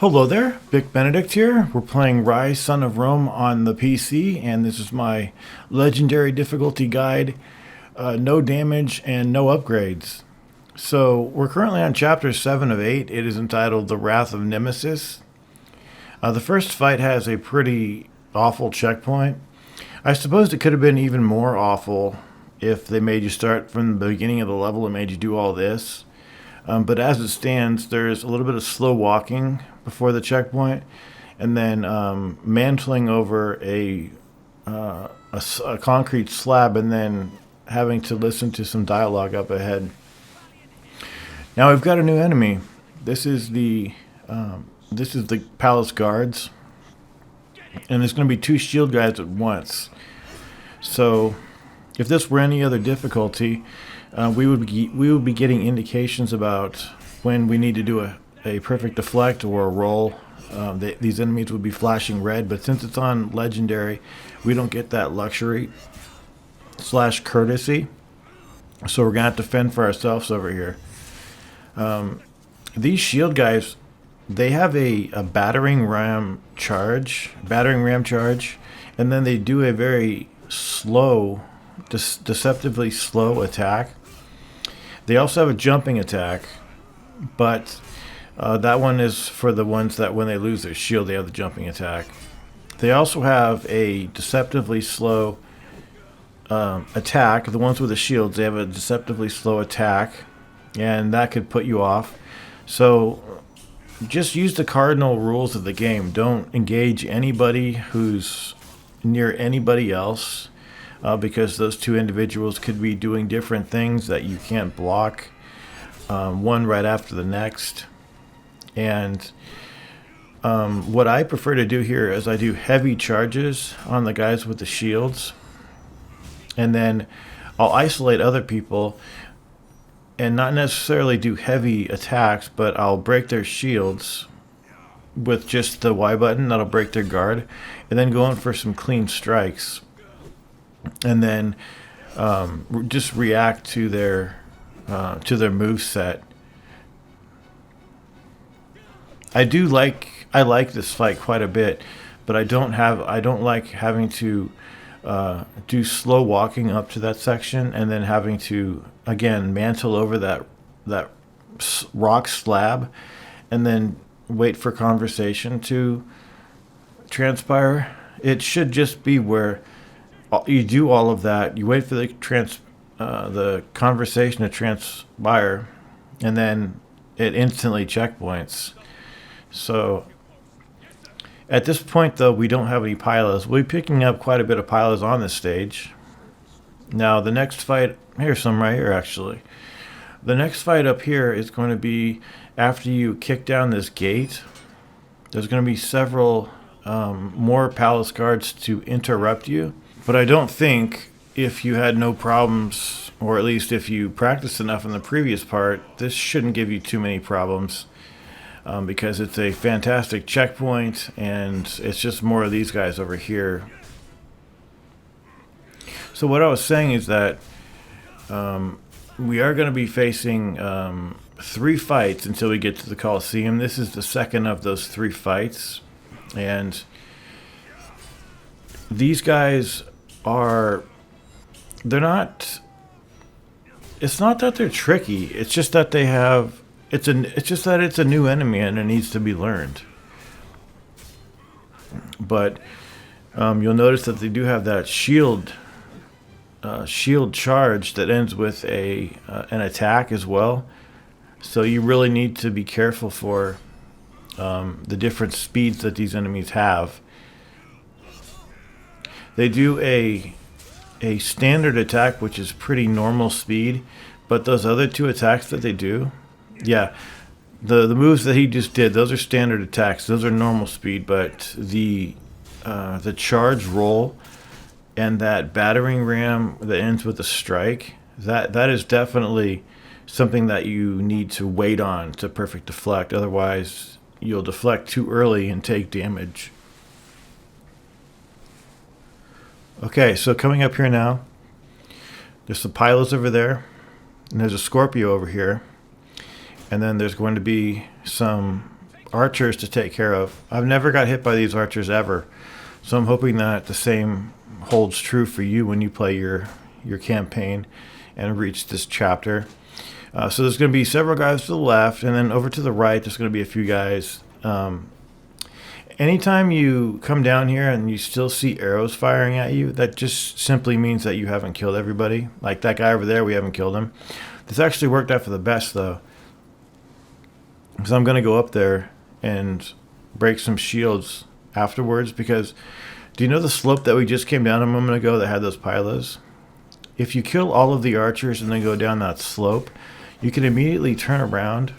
Hello there, Vic Benedict here. We're playing Ryse, Son of Rome on the PC, and this is my legendary difficulty guide. No damage and no upgrades. So we're currently on chapter 7 of 8. It is entitled The Wrath of Nemesis. The first fight has a pretty awful checkpoint. I suppose it could have been even more awful if they made you start from the beginning of the level and made you do all this. But as it stands, there's a little bit of slow walking before the checkpoint, and then mantling over a concrete slab, and then having to listen to some dialogue up ahead. Now we've got a new enemy. This is the palace guards, and there's going to be two shield guys at once. So, if this were any other difficulty, we would be getting indications about when we need to do a perfect deflect or a roll. These enemies would be flashing red, but since it's on legendary, we don't get that luxury / courtesy. So we're gonna have to fend for ourselves over here. These shield guys, they have a battering ram charge, and then they do a very slow, deceptively slow attack. They also have a jumping attack, but that one is for the ones that when they lose their shield, they have the jumping attack. They also have a deceptively slow attack. The ones with the shields, they have a deceptively slow attack, and that could put you off. So just use the cardinal rules of the game. Don't engage anybody who's near anybody else, because those two individuals could be doing different things that you can't block, one right after the next. And what I prefer to do here is I do heavy charges on the guys with the shields, and then I'll isolate other people and not necessarily do heavy attacks, but I'll break their shields with just the Y button. That'll break their guard, and then go in for some clean strikes, and then just react to their move set. I like this fight quite a bit, but I don't like having to do slow walking up to that section and then having to again mantle over that rock slab and then wait for conversation to transpire. It should just be where you do all of that, you wait for the conversation to transpire, and then it instantly checkpoints. So at this point, though, we don't have any pilas. We'll be picking up quite a bit of pilas on this stage. Now, the next fight, here's some right here, actually. The next fight up here is going to be after you kick down this gate. There's going to be several more palace guards to interrupt you. But I don't think if you had no problems, or at least if you practiced enough in the previous part, this shouldn't give you too many problems. Because it's a fantastic checkpoint, and it's just more of these guys over here. So what I was saying is that we are going to be facing 3 fights until we get to the Colosseum. This is the second of those 3 fights, and these guys they're not. It's not that they're tricky. It's just that they have. It's just that it's a new enemy and it needs to be learned. But you'll notice that they do have that shield charge that ends with an attack as well. So you really need to be careful for the different speeds that these enemies have. They do a standard attack, which is pretty normal speed, but those other 2 attacks that they do. Yeah, the moves that he just did, those are standard attacks. Those are normal speed, but the charge roll and that battering ram that ends with a strike, that is definitely something that you need to wait on to perfect deflect. Otherwise, you'll deflect too early and take damage. Okay, so coming up here now, there's some pilots over there, and there's a Scorpio over here. And then there's going to be some archers to take care of. I've never got hit by these archers ever, so I'm hoping that the same holds true for you when you play your campaign and reach this chapter. So there's going to be several guys to the left, and then over to the right there's going to be a few guys. Anytime you come down here and you still see arrows firing at you, that just simply means that you haven't killed everybody. Like that guy over there, we haven't killed him. This actually worked out for the best, though. So I'm going to go up there and break some shields afterwards, because do you know the slope that we just came down a moment ago that had those pylons? If you kill all of the archers and then go down that slope, you can immediately turn around,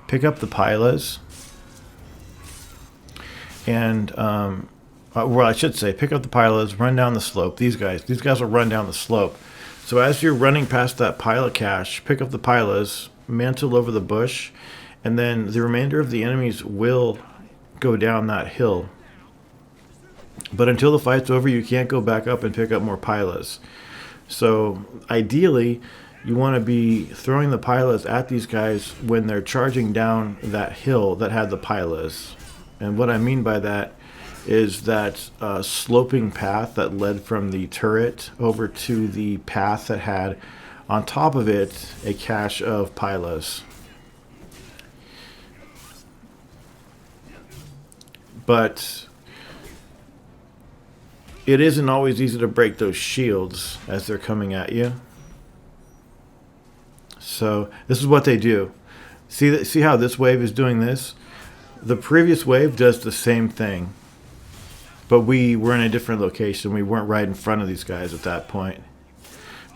pick up the pylons, and well, I should say, pick up the pylons, run down the slope. These guys will run down the slope. So as you're running past that pilot cache, pick up the pylons, mantle over the bush, and then the remainder of the enemies will go down that hill. But until the fight's over, you can't go back up and pick up more pylons. So ideally, you want to be throwing the pylons at these guys when they're charging down that hill that had the pylons. And what I mean by that is that sloping path that led from the turret over to the path that had on top of it a cache of pylons. But it isn't always easy to break those shields as they're coming at you. So this is what they do. See how this wave is doing this? The previous wave does the same thing, but we were in a different location. We weren't right in front of these guys at that point.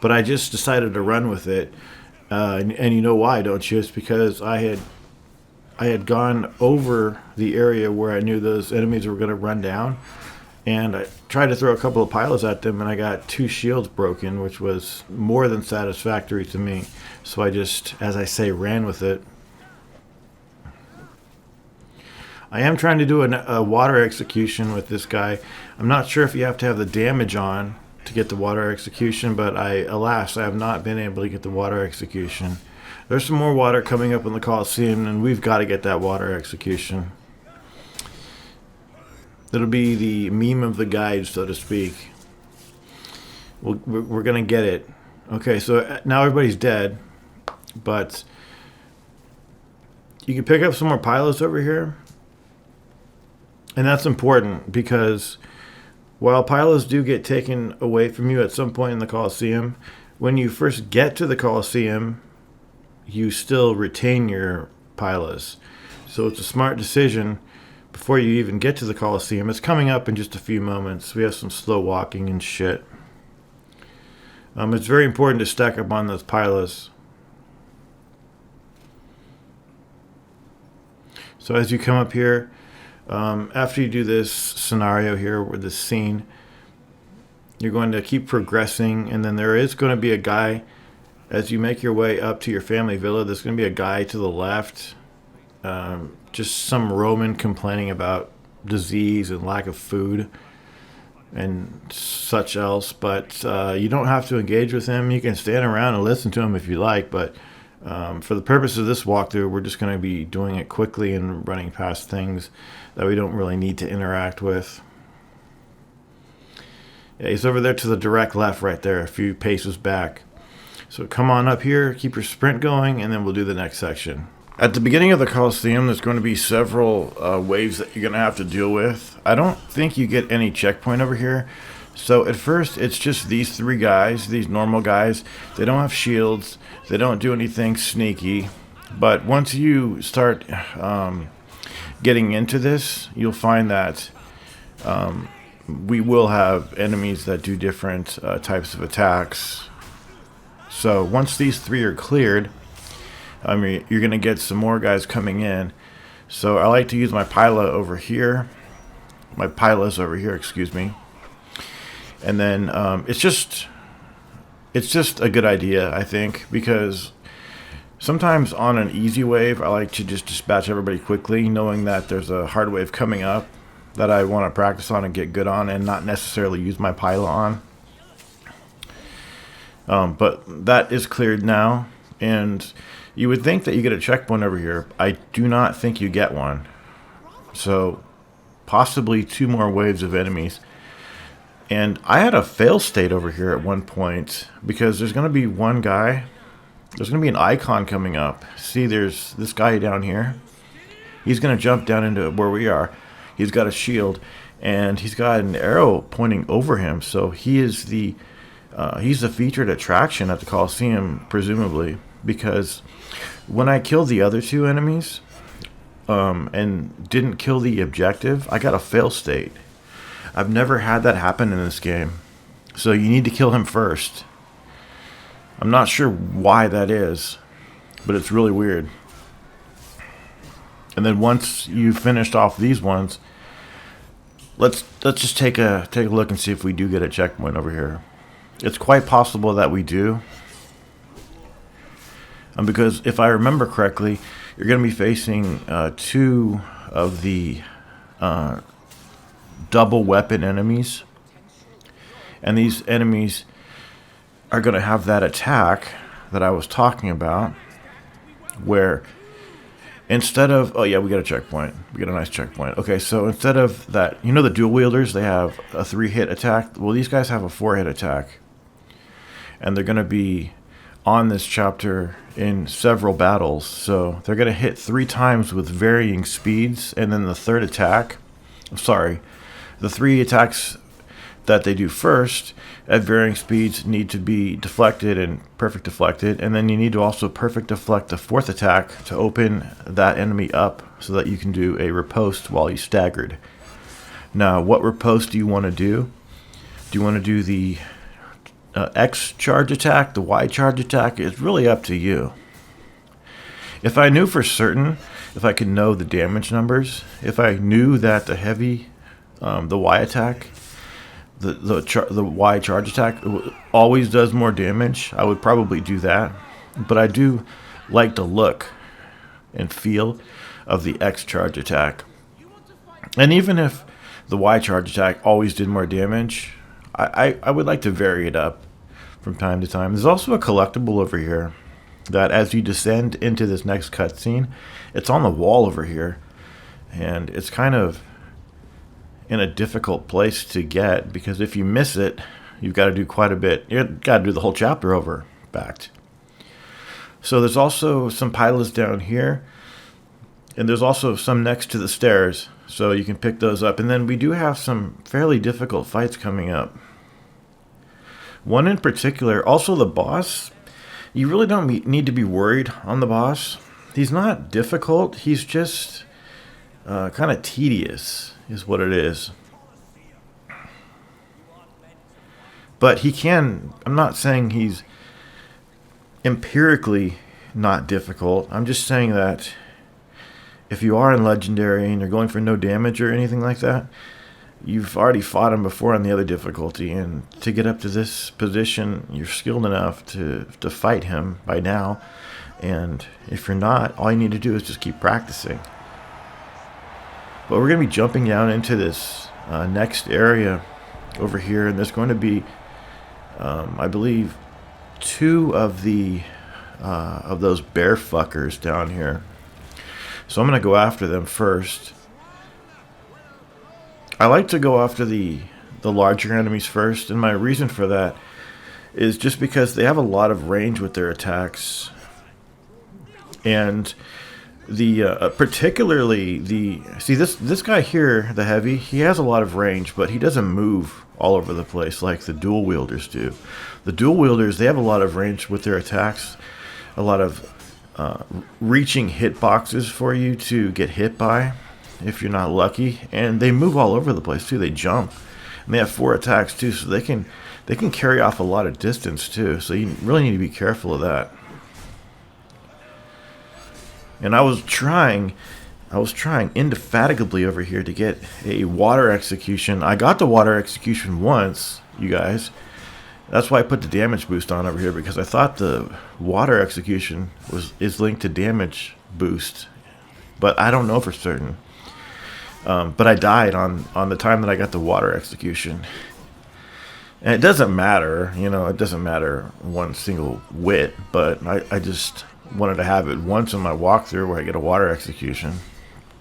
But I just decided to run with it, and you know why, don't you? It's because I had gone over the area where I knew those enemies were going to run down, and I tried to throw a couple of pylons at them, and I got 2 shields broken, which was more than satisfactory to me. So I just, as I say, ran with it. I am trying to do a water execution with this guy. I'm not sure if you have to have the damage on to get the water execution, but alas, I have not been able to get the water execution. There's some more water coming up in the Coliseum, and we've got to get that water execution. It'll be the meme of the guide, so to speak. We're going to get it. Okay, so now everybody's dead, but you can pick up some more pylons over here. And that's important, because while pylons do get taken away from you at some point in the Coliseum, when you first get to the Coliseum, you still retain your pylons. So it's a smart decision before you even get to the Coliseum. It's coming up in just a few moments. We have some slow walking and shit. It's very important to stack up on those pylons. So as you come up here, after you do this scenario here with this scene, you're going to keep progressing, and then there is going to be a guy as you make your way up to your family villa. There's going to be a guy to the left, just some Roman complaining about disease and lack of food and such else, but you don't have to engage with him. You can stand around and listen to him if you like, but for the purpose of this walkthrough, we're just going to be doing it quickly and running past things that we don't really need to interact with. Yeah, he's over there to the direct left right there, a few paces back. So come on up here, keep your sprint going, and then we'll do the next section. At the beginning of the Coliseum, there's going to be several waves that you're going to have to deal with. I don't think you get any checkpoint over here. So at first, it's just these 3 guys, these normal guys. They don't have shields. They don't do anything sneaky. But once you start getting into this, you'll find that we will have enemies that do different types of attacks. So once these 3 are cleared, you're going to get some more guys coming in. So I like to use my pylons over here, excuse me. And then it's just a good idea, I think, because sometimes on an easy wave, I like to just dispatch everybody quickly, knowing that there's a hard wave coming up that I want to practice on and get good on, and not necessarily use my pylon on. But that is cleared now, and You would think that you get a checkpoint over here. I do not think you get one. So possibly 2 more waves of enemies. And I had a fail state over here at one point because there's going to be one guy. There's going to be an icon coming up. See, there's this guy down here. He's going to jump down into where we are. He's got a shield, and he's got an arrow pointing over him. So he is he's the featured attraction at the Coliseum, presumably, because when I killed the other 2 enemies and didn't kill the objective, I got a fail state. I've never had that happen in this game. So you need to kill him first. I'm not sure why that is, but it's really weird. And then once you've finished off these ones, let's just take a look and see if we do get a checkpoint over here. It's quite possible that we do. Because if I remember correctly, you're going to be facing 2 of the double weapon enemies. And these enemies are going to have that attack that I was talking about, where instead of... Oh, yeah, we got a checkpoint. We got a nice checkpoint. Okay, so instead of that... You know the dual wielders, they have a 3-hit attack? Well, these guys have a 4-hit attack. And they're going to be on this chapter in several battles. So they're going to hit 3 times with varying speeds. And then the third attack... Sorry. The 3 attacks that they do first at varying speeds need to be deflected and perfect deflected. And then you need to also perfect deflect the 4th attack to open that enemy up so that you can do a riposte while he's staggered. Now, what riposte do you want to do? Do you want to do the X charge attack, the Y charge attack? It's really up to you. If I knew for certain, if I could know the damage numbers, if I knew that the heavy, the Y attack, the Y charge attack always does more damage, I would probably do that. But I do like the look and feel of the X charge attack. And even if the Y charge attack always did more damage, I would like to vary it up from time to time. There's also a collectible over here that as you descend into this next cutscene, it's on the wall over here. And it's kind of in a difficult place to get, because if you miss it, you've got to do quite a bit. You've got to do the whole chapter over, in fact. So there's also some pilots down here, and there's also some next to the stairs, so you can pick those up. And then we do have some fairly difficult fights coming up. One in particular, also the boss, you really don't need to be worried on the boss. He's not difficult, he's just kind of tedious, is what it is. But he can... I'm not saying he's empirically not difficult. I'm just saying that if you are in Legendary and you're going for no damage or anything like that, you've already fought him before on the other difficulty. And to get up to this position, you're skilled enough to fight him by now. And if you're not, all you need to do is just keep practicing. But we're going to be jumping down into this next area over here, and there's going to be, I believe, 2 of those bear fuckers down here. So I'm going to go after them first. I like to go after the larger enemies first, and my reason for that is just because they have a lot of range with their attacks, and particularly this guy here, the heavy, he has a lot of range, but he doesn't move all over the place like the dual wielders do. The dual wielders, they have a lot of range with their attacks, a lot of reaching hit boxes for you to get hit by if you're not lucky, and they move all over the place too. They jump, and they have 4 attacks too, so they can carry off a lot of distance too. So you really need to be careful of that. And I was trying indefatigably over here to get a water execution. I got the water execution once, you guys. That's why I put the damage boost on over here, because I thought the water execution is linked to damage boost, but I don't know for certain. But I died on the time that I got the water execution. And it doesn't matter, it doesn't matter one single whit, but I just wanted to have it once in my walkthrough where I get a water execution.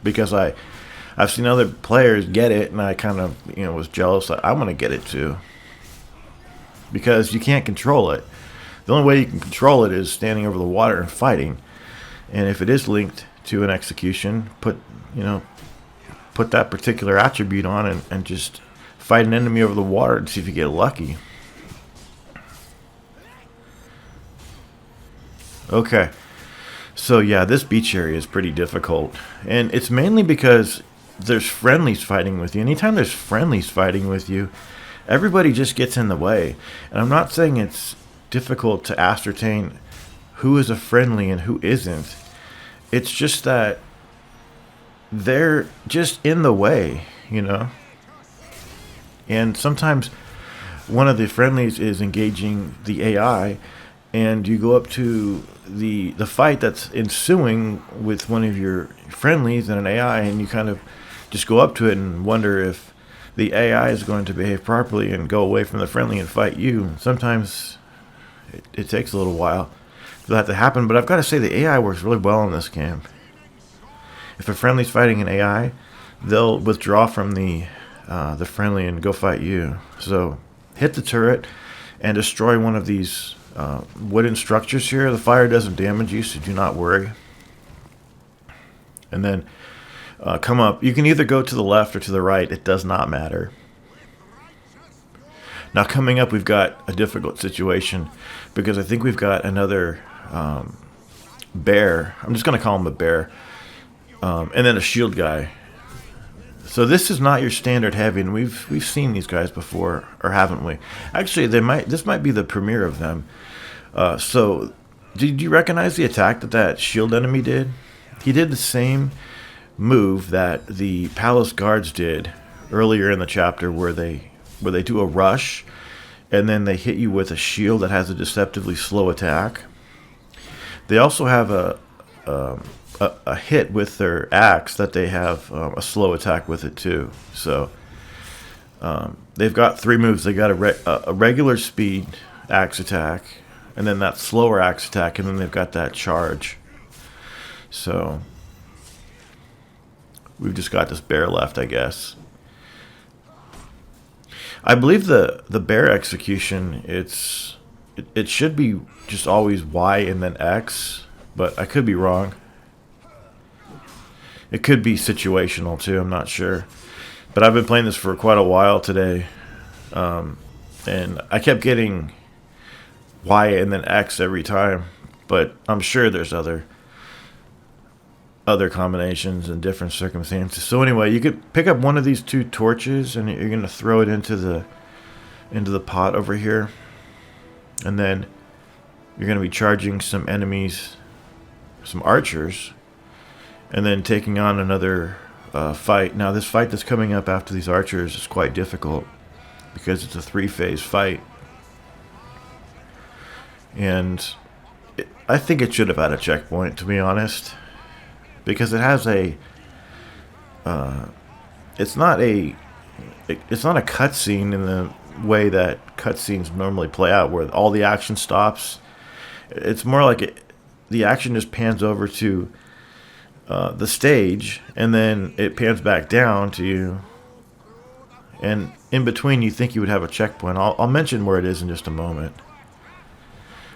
Because I've seen other players get it, and I kind of, was jealous that I want to get it too. Because you can't control it. The only way you can control it is standing over the water and fighting. And if it is linked to an execution, put that particular attribute on and just fight an enemy over the water and see if you get lucky. Okay. So yeah, this beach area is pretty difficult. And it's mainly because there's friendlies fighting with you. Anytime there's friendlies fighting with you, everybody just gets in the way. And I'm not saying it's difficult to ascertain who is a friendly and who isn't. It's just that they're just in the way, And sometimes one of the friendlies is engaging the AI, and you go up to the fight that's ensuing with one of your friendlies and an AI, and you kind of just go up to it and wonder if the AI is going to behave properly and go away from the friendly and fight you. Sometimes it takes a little while for that to happen, but I've got to say the AI works really well in this game. If a friendly's fighting an AI, they'll withdraw from the friendly and go fight you. So hit the turret and destroy one of these wooden structures here. The fire doesn't damage you, so do not worry. And then come up. You can either go to the left or to the right. It does not matter. Now coming up, we've got a difficult situation because I think we've got another bear. I'm just going to call him a bear. And then a shield guy. So this is not your standard heavy, and we've seen these guys before, or haven't we? Actually, this might be the premiere of them. So did you recognize the attack that shield enemy did? He did the same move that the palace guards did earlier in the chapter, where they do a rush, and then they hit you with a shield that has a deceptively slow attack. They also have a hit with their axe that they have a slow attack with it too. So they've got three moves. They got a regular speed axe attack, and then that slower axe attack, and then they've got that charge. So we've just got this bear left, I guess. I believe the bear execution, it should be just always Y and then X, but I could be wrong. It could be situational too, I'm not sure. But I've been playing this for quite a while today. And I kept getting Y and then X every time. But I'm sure there's other combinations and different circumstances. So anyway, you could pick up one of these two torches, and you're going to throw it into the pot over here. And then you're going to be charging some enemies, some archers, and then taking on another fight. Now, this fight that's coming up after these archers is quite difficult because it's a 3-phase fight. And I think it should have had a checkpoint, to be honest, because it has a it's not a cutscene in the way that cutscenes normally play out, where all the action stops. It's more like the action just pans over to the stage, and then it pans back down to you, and in between you think you would have a checkpoint. I'll mention where it is in just a moment,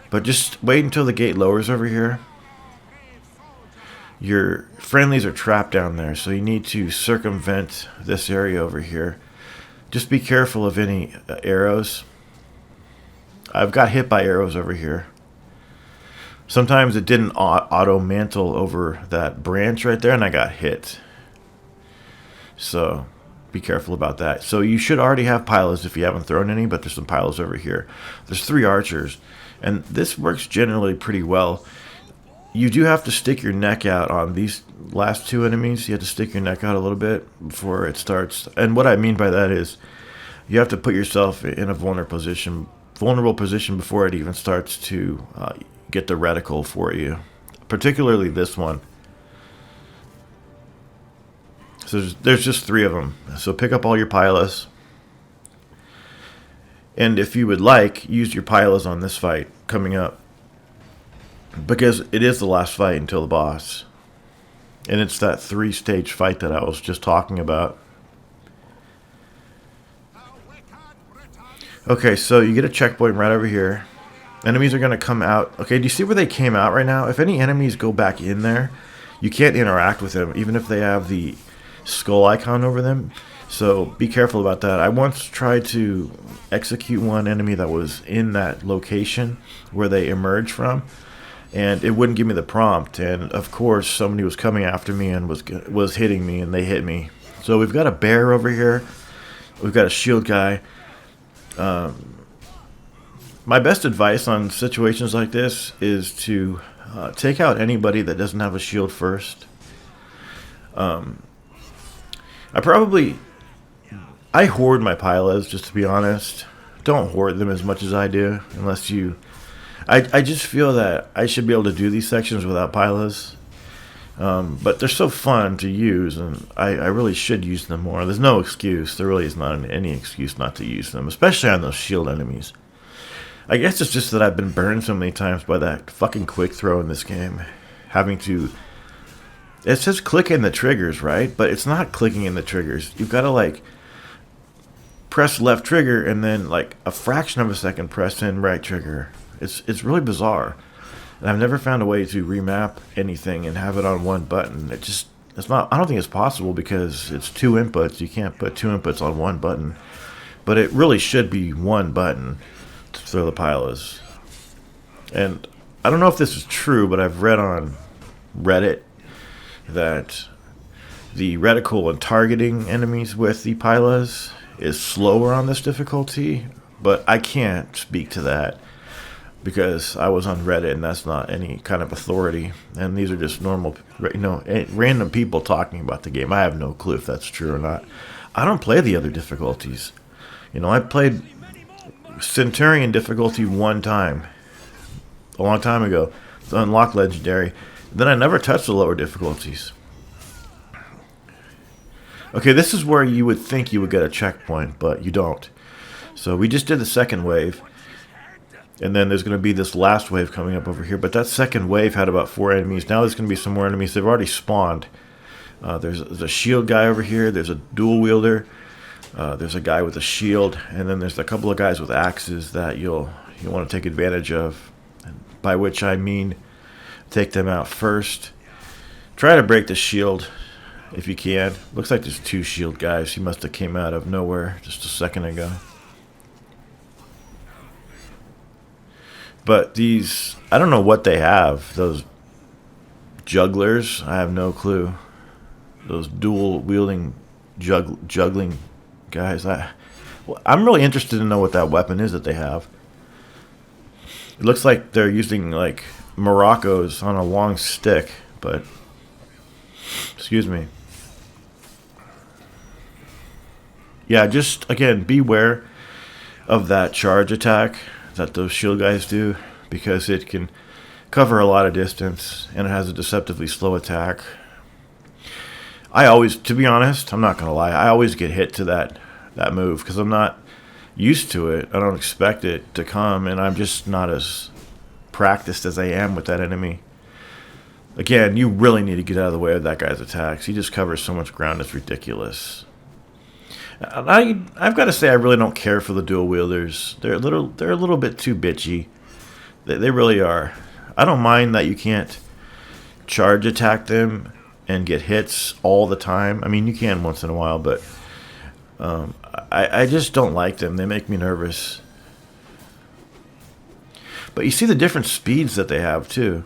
but just wait until the gate lowers over here. Your friendlies are trapped down there, so you need to circumvent this area over here. Just be careful of any arrows. I've got hit by arrows over here. Sometimes it didn't auto mantle over that branch right there, and I got hit. So be careful about that. So you should already have pilas if you haven't thrown any, but there's some pilas over here. There's 3 archers, and this works generally pretty well. You do have to stick your neck out on these last 2 enemies. You have to stick your neck out a little bit before it starts. And what I mean by that is you have to put yourself in a vulnerable position before it even starts to get the reticle for you, particularly this one. So there's just 3 of them. So pick up all your pilas. And if you would like, use your pilas on this fight coming up, because it is the last fight until the boss. And it's that 3-stage fight that I was just talking about. Okay, so you get a checkpoint right over here. Enemies are going to come out. Okay, do you see where they came out right now? If any enemies go back in there, you can't interact with them, even if they have the skull icon over them. So be careful about that. I once tried to execute one enemy that was in that location where they emerged from, and it wouldn't give me the prompt. And of course, somebody was coming after me and was hitting me, and they hit me. So we've got a bear over here. We've got a shield guy. My best advice on situations like this is to take out anybody that doesn't have a shield first. I hoard my pilas, just to be honest. Don't hoard them as much as I do, unless you... I just feel that I should be able to do these sections without pilas. But they're so fun to use, and I really should use them more. There's no excuse. There really is not any excuse not to use them, especially on those shield enemies. I guess it's just that I've been burned so many times by that fucking quick throw in this game. Having to... It says click in the triggers, right? But it's not clicking in the triggers. You've got to, like, press left trigger and then, like, a fraction of a second press in right trigger. It's really bizarre. And I've never found a way to remap anything and have it on one button. It's not... I don't think it's possible because it's 2 inputs. You can't put 2 inputs on one button. But it really should be one button to throw the pilas. And I don't know if this is true, but I've read on Reddit that the reticle and targeting enemies with the pilas is slower on this difficulty, but I can't speak to that because I was on Reddit and that's not any kind of authority, and these are just normal, random people talking about the game. I have no clue if that's true or not. I don't play the other difficulties. I played Centurion difficulty one time, a long time ago, to unlock Legendary. Then I never touched the lower difficulties. Okay, this is where you would think you would get a checkpoint, but you don't. So we just did the second wave, and then there's going to be this last wave coming up over here. But that second wave had about 4 enemies. Now there's going to be some more enemies. They've already spawned. There's a shield guy over here. There's a dual wielder. There's a guy with a shield, and then there's a couple of guys with axes that you'll want to take advantage of, by which I mean take them out first. Try to break the shield if you can. Looks like there's 2 shield guys. He must have came out of nowhere just a second ago. But these, I don't know what they have. Those jugglers, I have no clue. Those dual wielding juggling guys. I'm really interested to know what that weapon is that they have. It looks like they're using like Moroccos on a long stick, but excuse me. Yeah, just again, beware of that charge attack that those shield guys do, because it can cover a lot of distance and it has a deceptively slow attack. I always, to be honest, I'm not going to lie, I always get hit to that move because I'm not used to it. I don't expect it to come, and I'm just not as practiced as I am with that enemy. Again, you really need to get out of the way of that guy's attacks. He just covers so much ground, it's ridiculous. I've got to say, I really don't care for the dual wielders. They're a little bit too bitchy. They really are. I don't mind that you can't charge attack them and get hits all the time. I mean, you can once in a while, but I just don't like them. They make me nervous. But you see the different speeds that they have, too,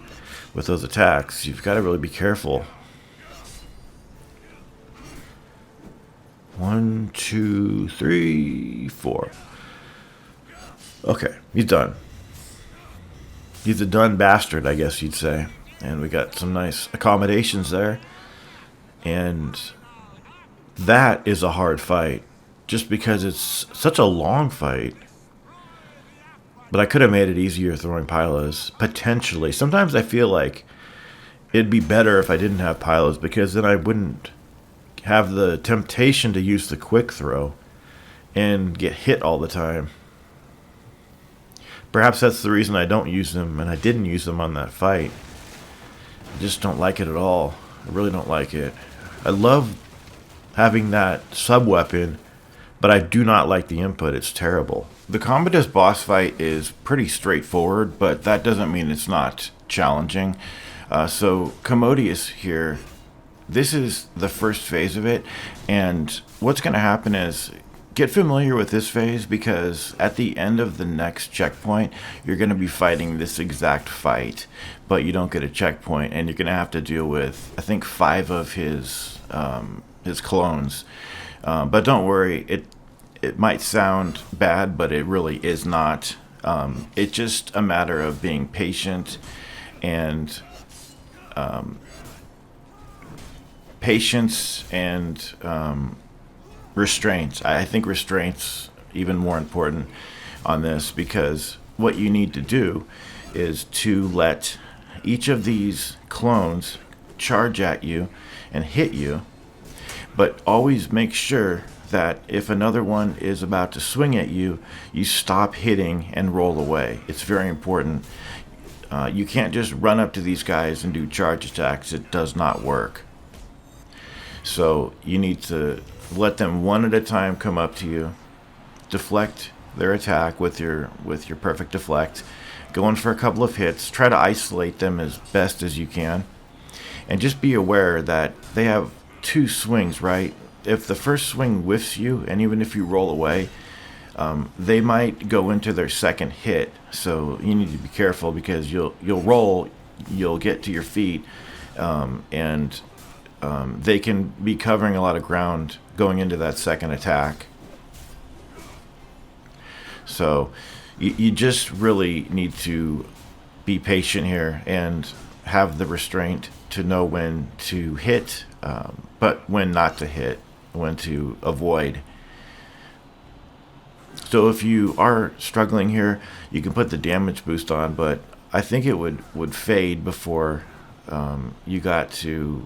with those attacks. You've got to really be careful. 1, 2, 3, 4. Okay, he's done. He's a done bastard, I guess you'd say. And we got some nice accommodations there. And that is a hard fight, just because it's such a long fight. But I could have made it easier throwing pilas, potentially. Sometimes I feel like it'd be better if I didn't have pilas, because then I wouldn't have the temptation to use the quick throw and get hit all the time. Perhaps that's the reason I don't use them, and I didn't use them on that fight. I just don't like it at all. I really don't like it. I love having that sub-weapon, but I do not like the input. It's terrible. The Commodus boss fight is pretty straightforward, but that doesn't mean it's not challenging. So Commodius here, this is the first phase of it, and what's going to happen is get familiar with this phase, because at the end of the next checkpoint, you're going to be fighting this exact fight, but you don't get a checkpoint, and you're going to have to deal with, I think, 5 of his clones. But don't worry, it might sound bad, but it really is not. It's just a matter of being patient and patience and restraints. I think restraints even more important on this, because what you need to do is to let each of these clones charge at you and hit you, but always make sure that if another one is about to swing at you, you stop hitting and roll away. It's very important. You can't just run up to these guys and do charge attacks. It does not work. So you need to let them one at a time come up to you, deflect their attack with your perfect deflect, go in for a couple of hits, try to isolate them as best as you can, and just be aware that they have 2 swings, right? If the first swing whiffs you, and even if you roll away, they might go into their second hit. So you need to be careful, because you'll roll, you'll get to your feet, and they can be covering a lot of ground going into that second attack. So you just really need to be patient here and have the restraint to know when to hit, but when not to hit, when to avoid. So if you are struggling here, you can put the damage boost on, but I think it would fade before you got to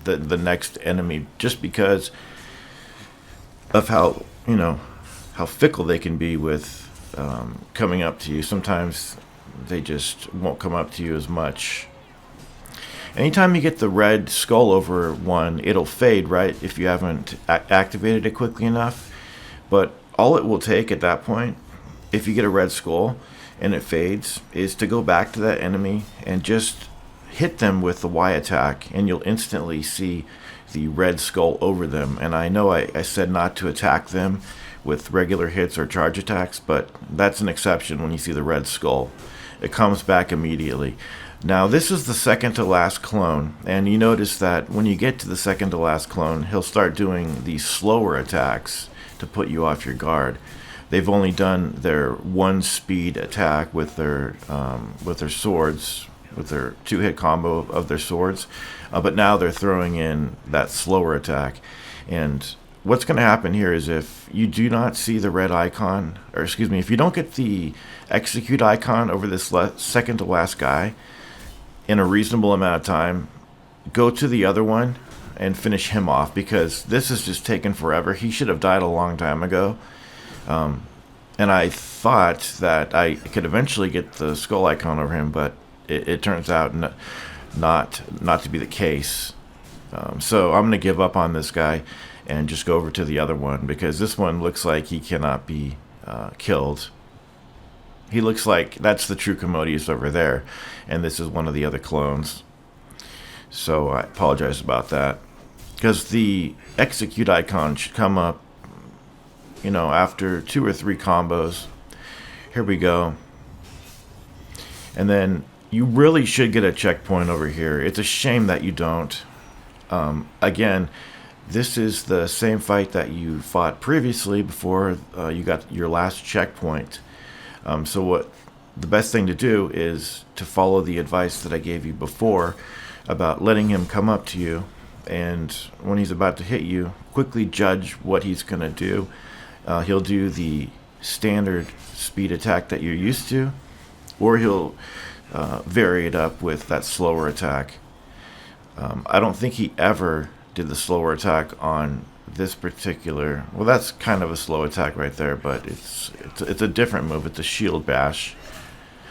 the next enemy, just because of how fickle they can be with coming up to you. Sometimes they just won't come up to you as much. Anytime you get the red skull over one, it'll fade, right, if you haven't activated it quickly enough. But all it will take at that point, if you get a red skull and it fades, is to go back to that enemy and just hit them with the Y attack, and you'll instantly see the red skull over them. And I know I said not to attack them with regular hits or charge attacks, but that's an exception when you see the red skull. It comes back immediately. Now, this is the second to last clone, and you notice that when you get to the second to last clone, he'll start doing these slower attacks to put you off your guard. They've only done their 1 speed attack with their swords, with their 2-hit combo of their swords, but now they're throwing in that slower attack. And what's going to happen here is, if you do not see the red icon, or excuse me, if you don't get the execute icon over this second to last guy in a reasonable amount of time, go to the other one and finish him off, because this is just taking forever. He should have died a long time ago. And I thought that I could eventually get the skull icon over him, but it turns out not to be the case. So I'm going to give up on this guy and just go over to the other one, because this one looks like he cannot be killed. He looks like that's the true Commodius over there, and this is one of the other clones. So I apologize about that, because the execute icon should come up, after 2 or 3 combos. Here we go. And then you really should get a checkpoint over here. It's a shame that you don't. Again, this is the same fight that you fought previously before you got your last checkpoint. So what the best thing to do is to follow the advice that I gave you before about letting him come up to you, and when he's about to hit you, quickly judge what he's going to do. He'll do the standard speed attack that you're used to, or he'll vary it up with that slower attack. I don't think he ever did the slower attack on this particular. Well, that's kind of a slow attack right there, but it's a different move. It's a shield bash.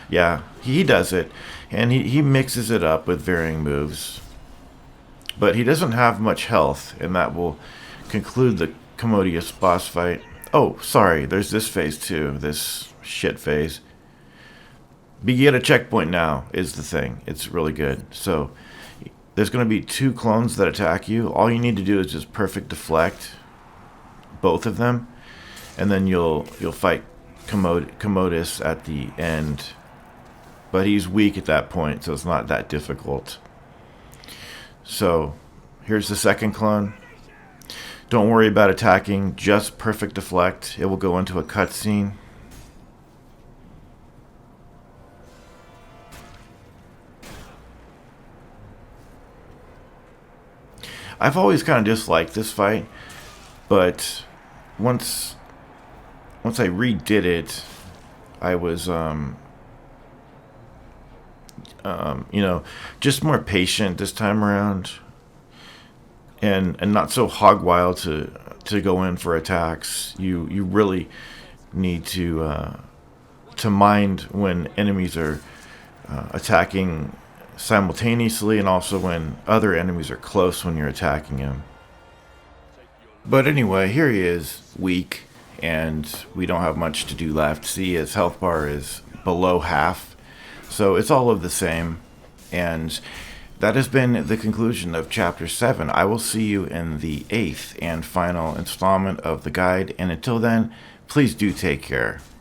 Yeah, he does it, and he mixes it up with varying moves. But he doesn't have much health, and that will conclude the Commodious boss fight. Oh, sorry, there's this phase too, this shit phase. But you get a checkpoint now, is the thing. It's really good. So, there's going to be 2 clones that attack you. All you need to do is just perfect deflect both of them, and then you'll fight Commodus at the end. But he's weak at that point, so it's not that difficult. So, here's the second clone. Don't worry about attacking, just perfect deflect. It will go into a cutscene. I've always kind of disliked this fight, but once I redid it, I was just more patient this time around, and not so hog wild to go in for attacks. You really need to mind when enemies are attacking simultaneously, and also when other enemies are close when you're attacking him. But anyway, here he is, weak, and we don't have much to do left. See, his health bar is below half, so it's all of the same. And that has been the conclusion of Chapter 7. I will see you in the 8th and final installment of the guide, and until then, please do take care.